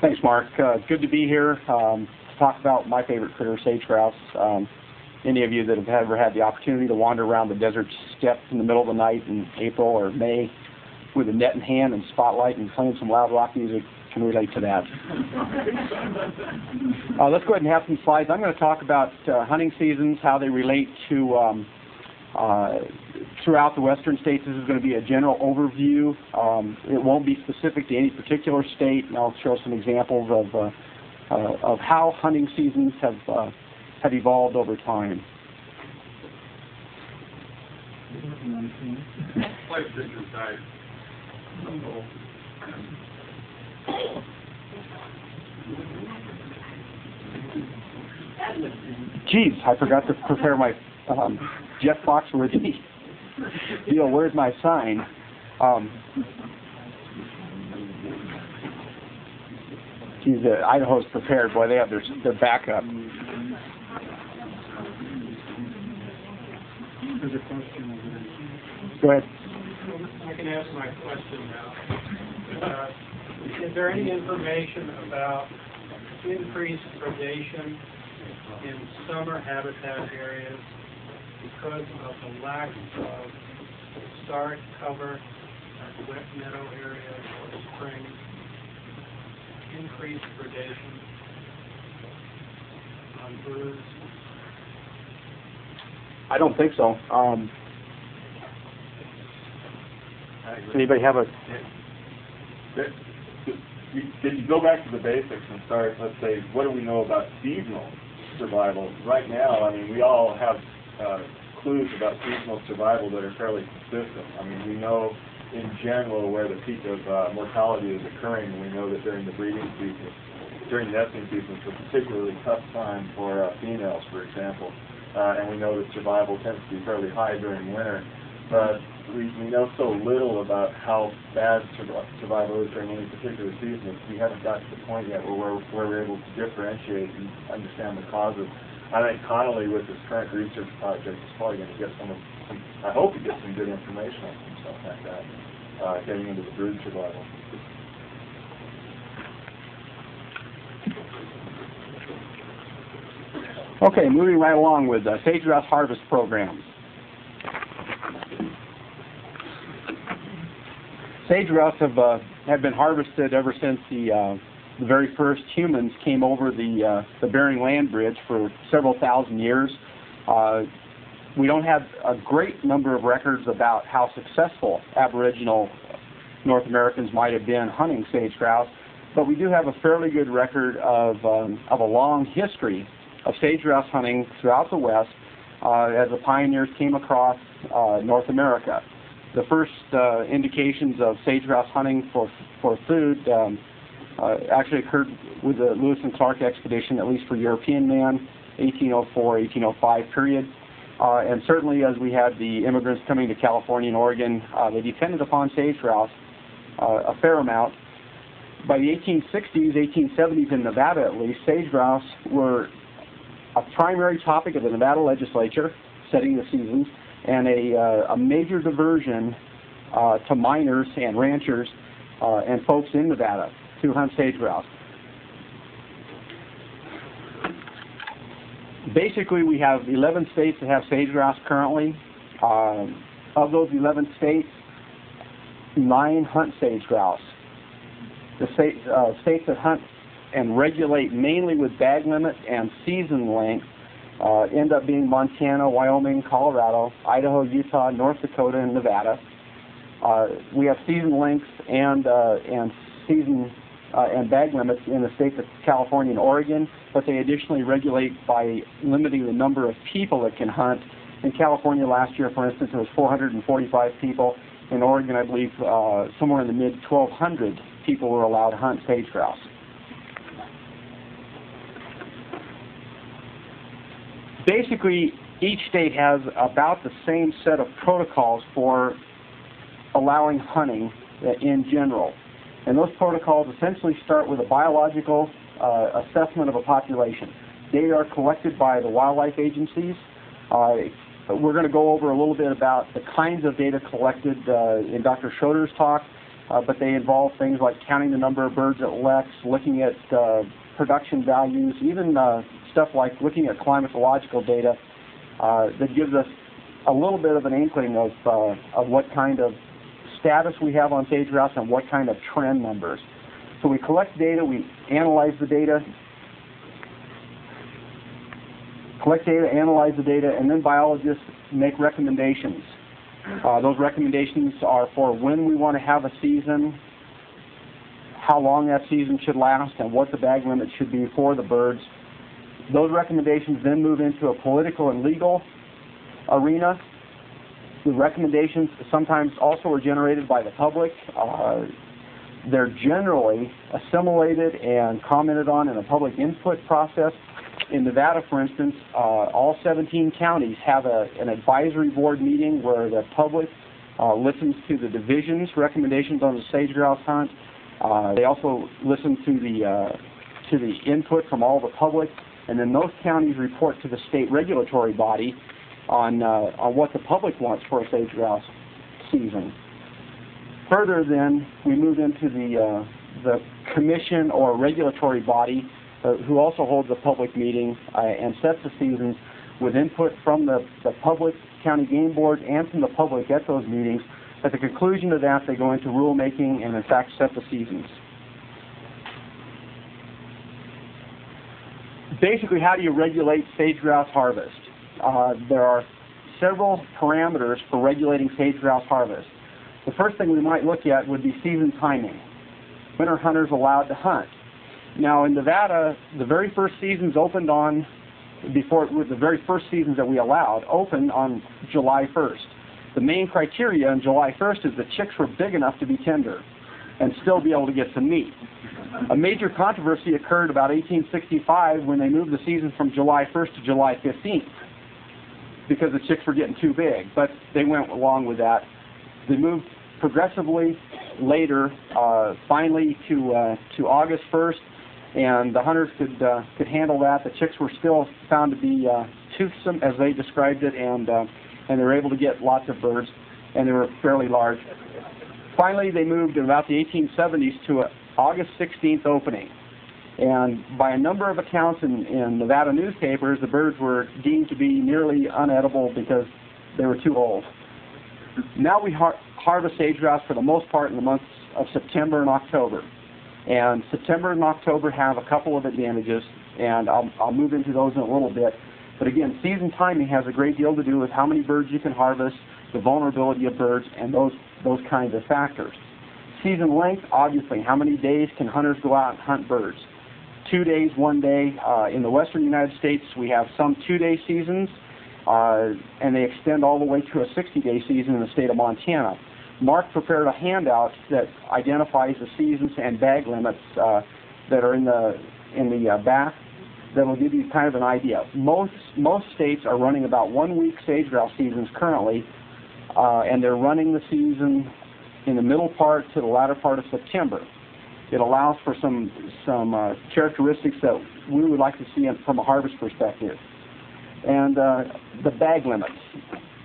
Thanks, Mark. Good to be here to talk about my favorite critter, sage grouse. Any of you that have ever had the opportunity to wander around the desert steppe in the middle of the night in April or May with a net in hand and spotlight and playing some loud rock music can relate to that. Let's go ahead and have some slides. I'm going to talk about hunting seasons, how they relate to throughout the western states. This is going to be a general overview. It won't be specific to any particular state, and I'll show some examples of how hunting seasons have evolved over time. Geez, I forgot to prepare my Jeff Foxworthy deal. Where's my sign? Geez, Idaho's prepared. Boy, they have their backup. There's a question over there. Go ahead. I can ask my question now. Is there any information about increased predation in summer habitat areas because of the lack of stark cover at wet meadow areas or spring? Increased predation on birds? I don't think so. Anybody have a... Did you go back to the basics and start, let's say, what do we know about seasonal survival? Right now, I mean, we all have clues about seasonal survival that are fairly consistent. I mean, we know in general where the peak of mortality is occurring. We know that during the breeding season, during nesting season, it's a particularly tough time for females, for example. And we know that survival tends to be fairly high during winter. But we know so little about how bad survival is during any particular season. We haven't got to the point yet where we're able to differentiate and understand the causes. I think Connolly, with his current research project, is probably going to get some I hope he gets some good information on some stuff like that, getting into the brood survival. Okay, moving right along with sage grouse harvest programs. Sage grouse have been harvested ever since the very first humans came over the Bering Land Bridge for several thousand years. We don't have a great number of records about how successful Aboriginal North Americans might have been hunting sage grouse, but we do have a fairly good record of a long history of sage grouse hunting throughout the West as the pioneers came across North America. The first indications of sage grouse hunting for food actually occurred with the Lewis and Clark expedition, at least for European man, 1804-1805 period. And certainly as we had the immigrants coming to California and Oregon, they depended upon sage grouse a fair amount. By the 1860s, 1870s in Nevada at least, sage grouse were a primary topic of the Nevada legislature, setting the seasons, and a major diversion to miners and ranchers and folks in Nevada to hunt sage grouse. Basically, we have 11 states that have sage grouse currently. Of those 11 states, 9 hunt sage grouse. The states that hunt and regulate mainly with bag limit and season length end up being Montana, Wyoming, Colorado, Idaho, Utah, North Dakota, and Nevada. We have season lengths and season and bag limits in the states of California and Oregon, but they additionally regulate by limiting the number of people that can hunt. In California last year, for instance, it was 445 people. In Oregon, I believe somewhere in the mid-1,200 people were allowed to hunt sage grouse. Basically, each state has about the same set of protocols for allowing hunting in general. And those protocols essentially start with a biological assessment of a population. Data are collected by the wildlife agencies. We're going to go over a little bit about the kinds of data collected in Dr. Schroeder's talk. but they involve things like counting the number of birds at leks, looking at production values, even stuff like looking at climatological data that gives us a little bit of an inkling of what kind of status we have on sage grouse and what kind of trend numbers. So we collect data, we analyze the data, analyze the data, and then biologists make recommendations. Those recommendations are for when we want to have a season, how long that season should last, and what the bag limit should be for the birds. Those recommendations then move into a political and legal arena. The recommendations sometimes also are generated by the public. They're generally assimilated and commented on in a public input process. In Nevada, for instance, all 17 counties have an advisory board meeting where the public listens to the division's recommendations on the sage grouse hunt. They also listen to the input from all the public, and then those counties report to the state regulatory body on what the public wants for a sage grouse season. Further, then, we move into the commission or regulatory body who also holds a public meeting and sets the seasons with input from the public, county game boards, and from the public at those meetings. At the conclusion of that, they go into rulemaking and, in fact, set the seasons. Basically, how do you regulate sage grouse harvest? There are several parameters for regulating sage grouse harvest. The first thing we might look at would be season timing. When are hunters allowed to hunt? Now, in Nevada, the very first seasons opened on, the very first seasons that we allowed opened on July 1st. The main criteria on July 1st is the chicks were big enough to be tender and still be able to get some meat. A major controversy occurred about 1865 when they moved the season from July 1st to July 15th because the chicks were getting too big, but they went along with that. They moved progressively later, finally to August 1st, and the hunters could handle that. The chicks were still found to be toothsome, as they described it, and they were able to get lots of birds, and they were fairly large. Finally, they moved in about the 1870s to an August 16th opening, and by a number of accounts in Nevada newspapers, the birds were deemed to be nearly unedible because they were too old. Now we harvest sage grouse for the most part in the months of September and October. And September and October have a couple of advantages, and I'll move into those in a little bit. But again, season timing has a great deal to do with how many birds you can harvest, the vulnerability of birds, and those kinds of factors. Season length, obviously, how many days can hunters go out and hunt birds? 2 days, 1 day. In the western United States, we have some 2-day seasons, and they extend all the way to a 60-day season in the state of Montana. Mark prepared a handout that identifies the seasons and bag limits that are in the back that will give you kind of an idea. Most states are running about 1 week sage grouse seasons currently, and they're running the season in the middle part to the latter part of September. It allows for some characteristics that we would like to see from a harvest perspective. And the bag limits.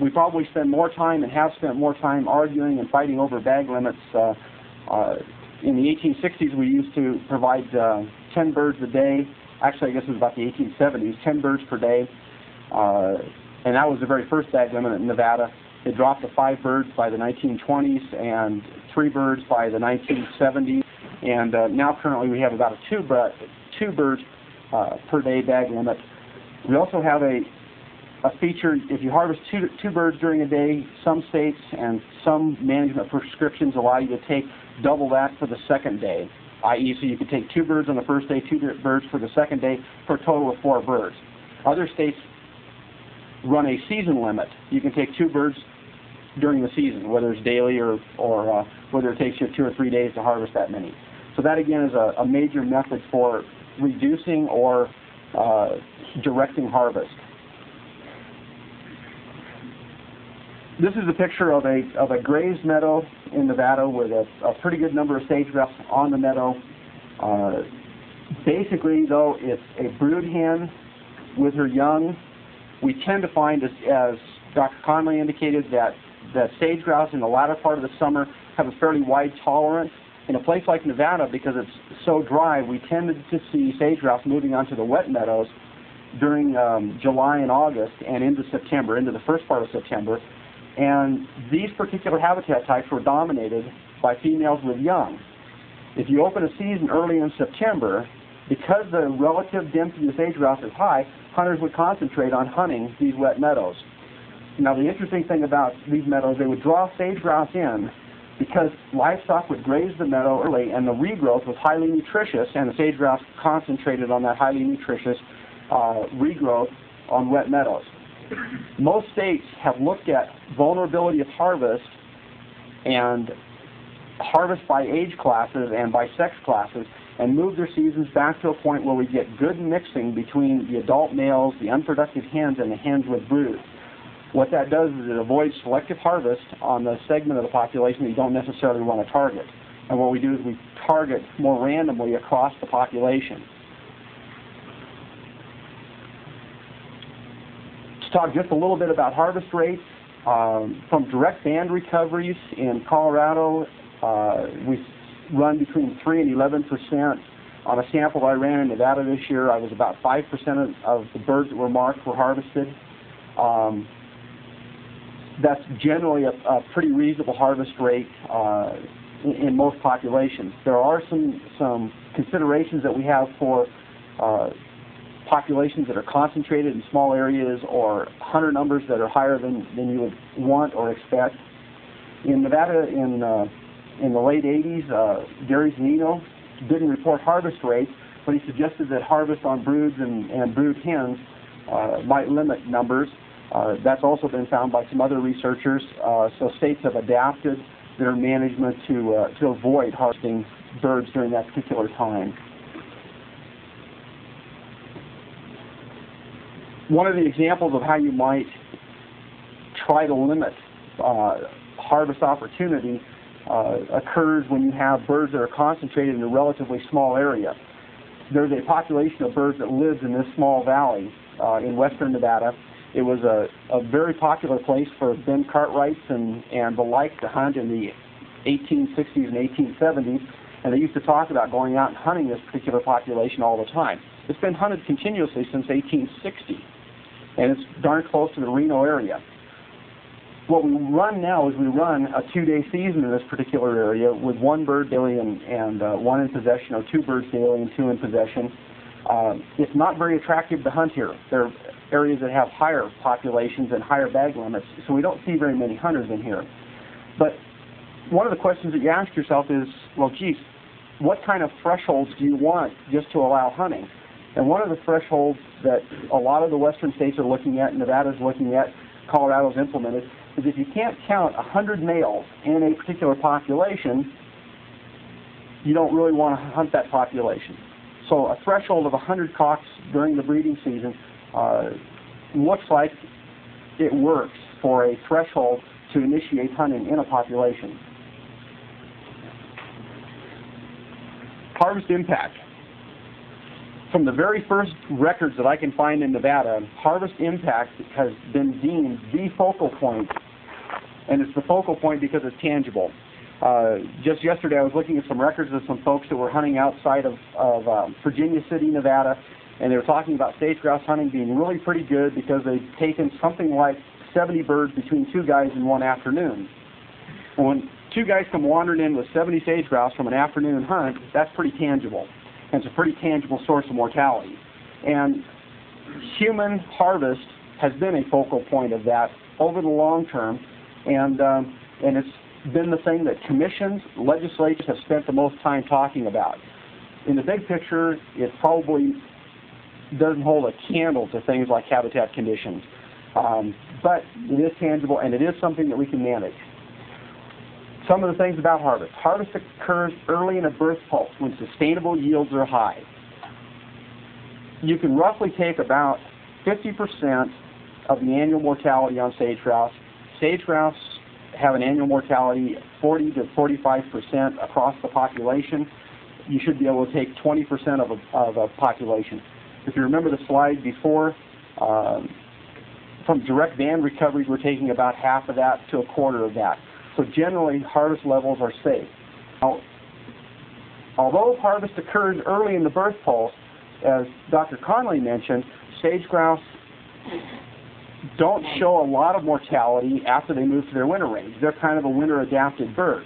We probably spend more time and have spent more time arguing and fighting over bag limits. In the 1860s, we used to provide 10 birds a day. Actually, I guess it was about the 1870s, 10 birds per day. And that was the very first bag limit in Nevada. It dropped to 5 birds by the 1920s and 3 birds by the 1970s. And now currently we have about a 2 birds per day bag limit. We also have a feature, if you harvest two birds during a day, some states and some management prescriptions allow you to take double that for the second day, i.e. so you could take 2 birds on the first day, 2 birds for the second day, for a total of 4 birds. Other states run a season limit. You can take 2 birds during the season, whether it's daily or whether it takes you 2 or 3 days to harvest that many. So that again is a major method for reducing or directing harvest. This is a picture of a grazed meadow in Nevada with a pretty good number of sage grouse on the meadow. Basically, though, it's a brood hen with her young. We tend to find, as Dr. Conley indicated, that sage grouse in the latter part of the summer have a fairly wide tolerance. In a place like Nevada, because it's so dry, we tended to see sage grouse moving onto the wet meadows during July and August and into September, into the first part of September. And these particular habitat types were dominated by females with young. If you open a season early in September, because the relative density of sage grouse is high, hunters would concentrate on hunting these wet meadows. Now, the interesting thing about these meadows, they would draw sage grouse in because livestock would graze the meadow early, and the regrowth was highly nutritious, and the sage grouse concentrated on that highly nutritious regrowth on wet meadows. Most states have looked at vulnerability of harvest and harvest by age classes and by sex classes, and moved their seasons back to a point where we get good mixing between the adult males, the unproductive hens, and the hens with brood. What that does is it avoids selective harvest on the segment of the population that you don't necessarily want to target. And what we do is we target more randomly across the population. To talk just a little bit about harvest rates, from direct band recoveries in Colorado, we run between 3 and 11%. On a sample I ran in Nevada this year, I was about 5% of the birds that were marked were harvested. That's generally a pretty reasonable harvest rate in most populations. There are some considerations that we have for populations that are concentrated in small areas or hunter numbers that are higher than you would want or expect. In Nevada, in the late 80s, Gary Zanino didn't report harvest rates, but he suggested that harvest on broods and brood hens might limit numbers. That's also been found by some other researchers. So states have adapted their management to avoid harvesting birds during that particular time. One of the examples of how you might try to limit harvest opportunity occurs when you have birds that are concentrated in a relatively small area. There's a population of birds that lives in this small valley in western Nevada. It was a very popular place for Ben Cartwrights and the like to hunt in the 1860s and 1870s, and they used to talk about going out and hunting this particular population all the time. It's been hunted continuously since 1860, and it's darn close to the Reno area. What we run now is we run a 2-day season in this particular area with 1 bird daily and 1 in possession, or 2 birds daily and 2 in possession. It's not very attractive to hunt here. There are areas that have higher populations and higher bag limits, so we don't see very many hunters in here. But one of the questions that you ask yourself is, well, geez, what kind of thresholds do you want just to allow hunting? And one of the thresholds that a lot of the western states are looking at, Nevada's looking at, Colorado's implemented, is if you can't count 100 males in a particular population, you don't really want to hunt that population. So a threshold of 100 cocks during the breeding season looks like it works for a threshold to initiate hunting in a population. Harvest impact. From the very first records that I can find in Nevada, harvest impact has been deemed the focal point, and it's the focal point because it's tangible. Just yesterday I was looking at some records of some folks that were hunting outside of Virginia City, Nevada, and they were talking about sage grouse hunting being really pretty good because they'd taken something like 70 birds between 2 guys in one afternoon. And when 2 guys come wandering in with 70 sage grouse from an afternoon hunt, that's pretty tangible. And it's a pretty tangible source of mortality. And human harvest has been a focal point of that over the long term, and it's been the thing that commissions, legislatures have spent the most time talking about. In the big picture, it probably doesn't hold a candle to things like habitat conditions. But it is tangible, and it is something that we can manage. Some of the things about harvest. Harvest occurs early in a birth pulse when sustainable yields are high. You can roughly take about 50% of the annual mortality on sage grouse. Sage grouse have an annual mortality 40 to 45% across the population. You should be able to take 20% of a population. If you remember the slide before, from direct band recoveries, we're taking about half of that to a quarter of that. So generally, harvest levels are safe. Now, although harvest occurs early in the birth pulse, as Dr. Conley mentioned, sage grouse don't show a lot of mortality after they move to their winter range. They're kind of a winter-adapted bird.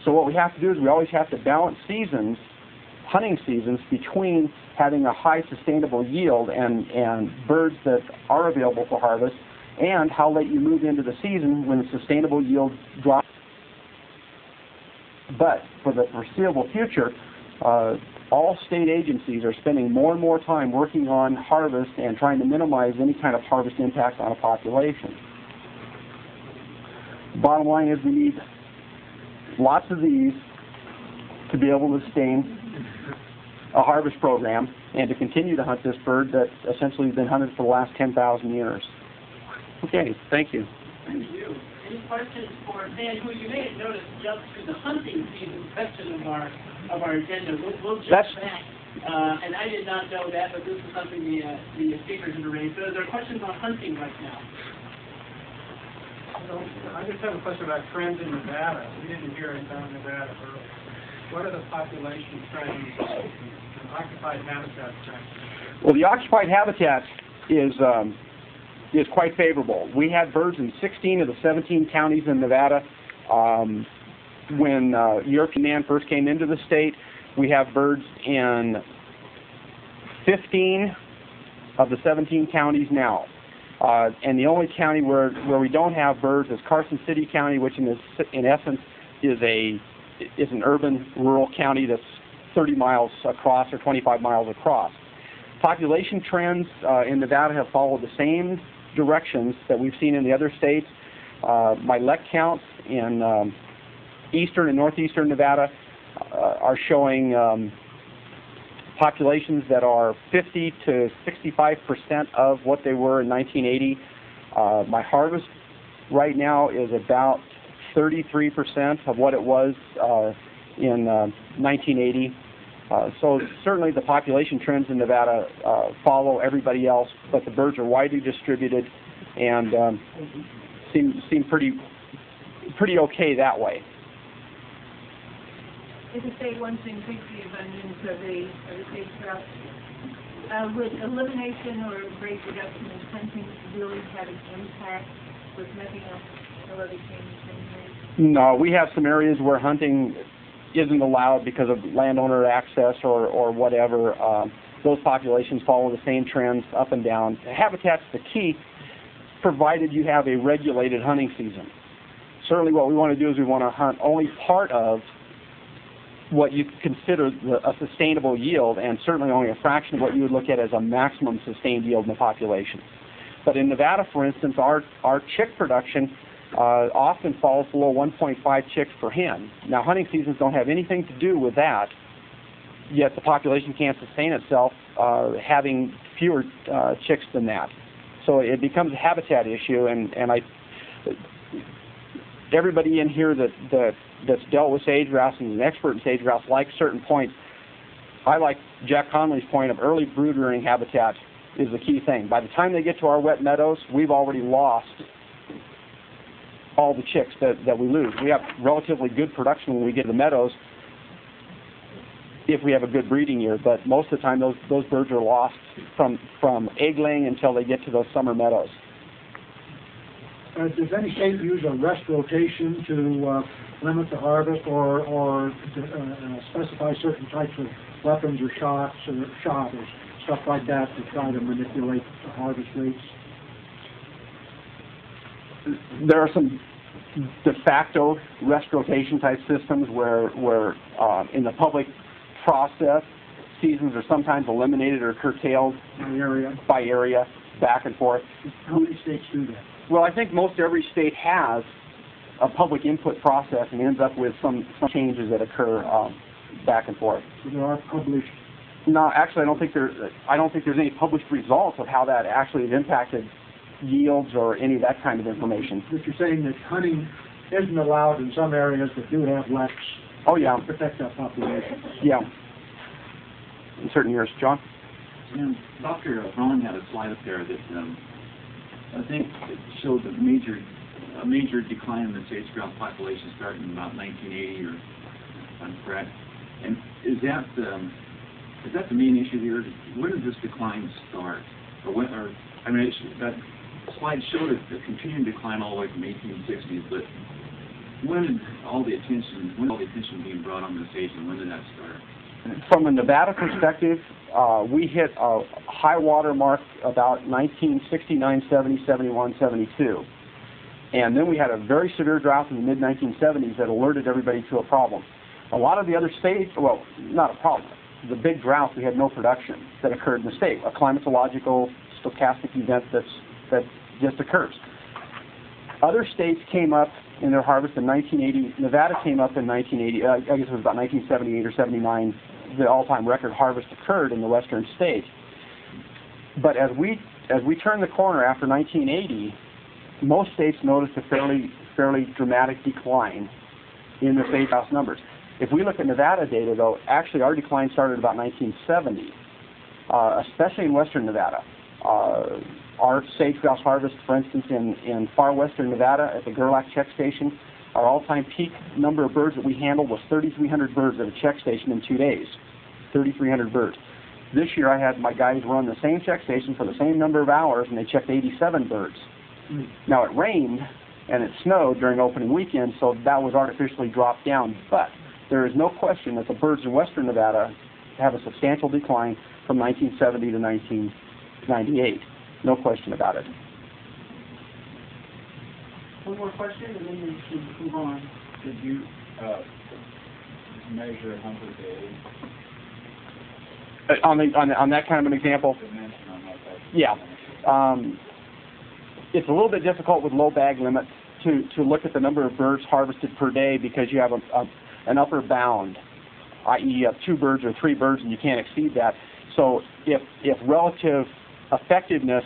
So what we have to do is we always have to balance seasons, hunting seasons, between having a high sustainable yield and birds that are available for harvest, and how late you move into the season when the sustainable yield drops. But for the foreseeable future, all state agencies are spending more and more time working on harvest and trying to minimize any kind of harvest impact on a population. Bottom line is we need lots of these to be able to sustain a harvest program and to continue to hunt this bird that essentially has been hunted for the last 10,000 years. Okay, thank you. Thank you. Any questions for Dan, who you may have noticed jumped to the hunting season section of our agenda. We'll jump back. And I did not know that, but this is something the speakers have raised. So there are questions on hunting right now. I just have a question about trends in Nevada. We didn't hear it about Nevada earlier. What are the population trends and occupied habitat trends? Well, the occupied habitat is quite favorable. We had birds in 16 of the 17 counties in Nevada. When European man first came into the state, we have birds in 15 of the 17 counties now. And the only county where we don't have birds is Carson City County, which in essence is an urban rural county that's 30 miles across or 25 miles across. Population trends in Nevada have followed the same directions that we've seen in the other states. My LEC counts in eastern and northeastern Nevada are showing populations that are 50 to 65% of what they were in 1980. My harvest right now is about 33% of what it was in 1980. So certainly the population trends in Nevada follow everybody else, but the birds are widely distributed and seem pretty okay that way. If I say one thing quickly about the sage grouse, would elimination or great reduction in hunting really have an impact with nothing else, no other changes in here? No, we have some areas where hunting isn't allowed because of landowner access or whatever. Those populations follow the same trends up and down. Habitat's the key, provided you have a regulated hunting season. Certainly what we want to do is we want to hunt only part of what you consider a sustainable yield, and certainly only a fraction of what you would look at as a maximum sustained yield in the population. But in Nevada, for instance, our chick production often falls below 1.5 chicks per hen. Now, hunting seasons don't have anything to do with that, yet the population can't sustain itself having fewer chicks than that. So it becomes a habitat issue, and everybody in here that's dealt with sage grouse and is an expert in sage grouse likes certain points. I like Jack Conley's point of early brood rearing habitat is the key thing. By the time they get to our wet meadows, we've already lost all the chicks that we lose. We have relatively good production when we get to the meadows if we have a good breeding year, but most of the time those birds are lost from egg laying until they get to those summer meadows. Does any state use a rest rotation to limit the harvest or specify certain types of weapons or shots or stuff like that to try to manipulate the harvest rates? There are some de facto rest rotation type systems where in the public process, seasons are sometimes eliminated or curtailed by area, back and forth. How many states do that? Well, I think most every state has a public input process and ends up with some changes that occur back and forth. So there are published. No, actually, I don't think there's any published results of how that actually has impacted yields or any of that kind of information. But you're saying that hunting isn't allowed in some areas that do have leks. Oh yeah. To protect that population. Yeah. In certain years, John. And Dr. Braun had a slide up there that I think it showed the major a major decline in the sage grouse population starting in about 1980, or if I'm correct. And is that the main issue here? When did this decline start? I mean, that slide showed it the continuing decline all the way from 1860s, but when did all the attention being brought on the sage, and when did that start? From a Nevada perspective, we hit a high water mark about 1969, 70, 71, 72. And then we had a very severe drought in the mid-1970s that alerted everybody to a problem. A lot of the other states, well, not a problem. The big drought, we had no production that occurred in the state, a climatological, stochastic event that just occurs. Other states came up in their harvest in 1980. Nevada came up in 1980. I guess it was about 1978 or 79. The all-time record harvest occurred in the western states. But as we turned the corner after 1980, most states noticed a fairly dramatic decline in their sage grouse numbers. If we look at Nevada data, though, actually our decline started about 1970, especially in western Nevada. Our sage grouse harvest, for instance, in far western Nevada at the Gerlach check station, our all-time peak number of birds that we handled was 3,300 birds at a check station in 2 days. 3,300 birds. This year I had my guys run the same check station for the same number of hours, and they checked 87 birds. Now, it rained and it snowed during opening weekend, so that was artificially dropped down. But there is no question that the birds in western Nevada have a substantial decline from 1970 to 1998. No question about it. One more question, and then we can move on. Did you measure number of days? On that kind of an example? Dimension on that type of Yeah. It's a little bit difficult with low bag limits to look at the number of birds harvested per day, because you have an upper bound, i.e. you have 2 birds or 3 birds and you can't exceed that. So if relative effectiveness,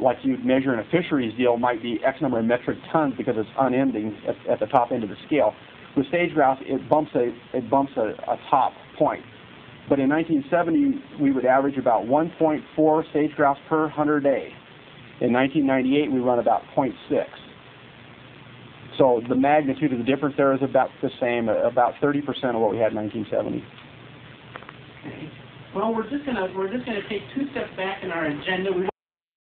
like you'd measure in a fisheries deal, might be X number of metric tons because it's unending at the top end of the scale. With sage grouse, it bumps a top point. But in 1970, we would average about 1.4 sage grouse per 100 day. In 1998, we run about 0.6. So the magnitude of the difference there is about the same, about 30% of what we had in 1970. Well, we're just gonna take 2 steps back in our agenda.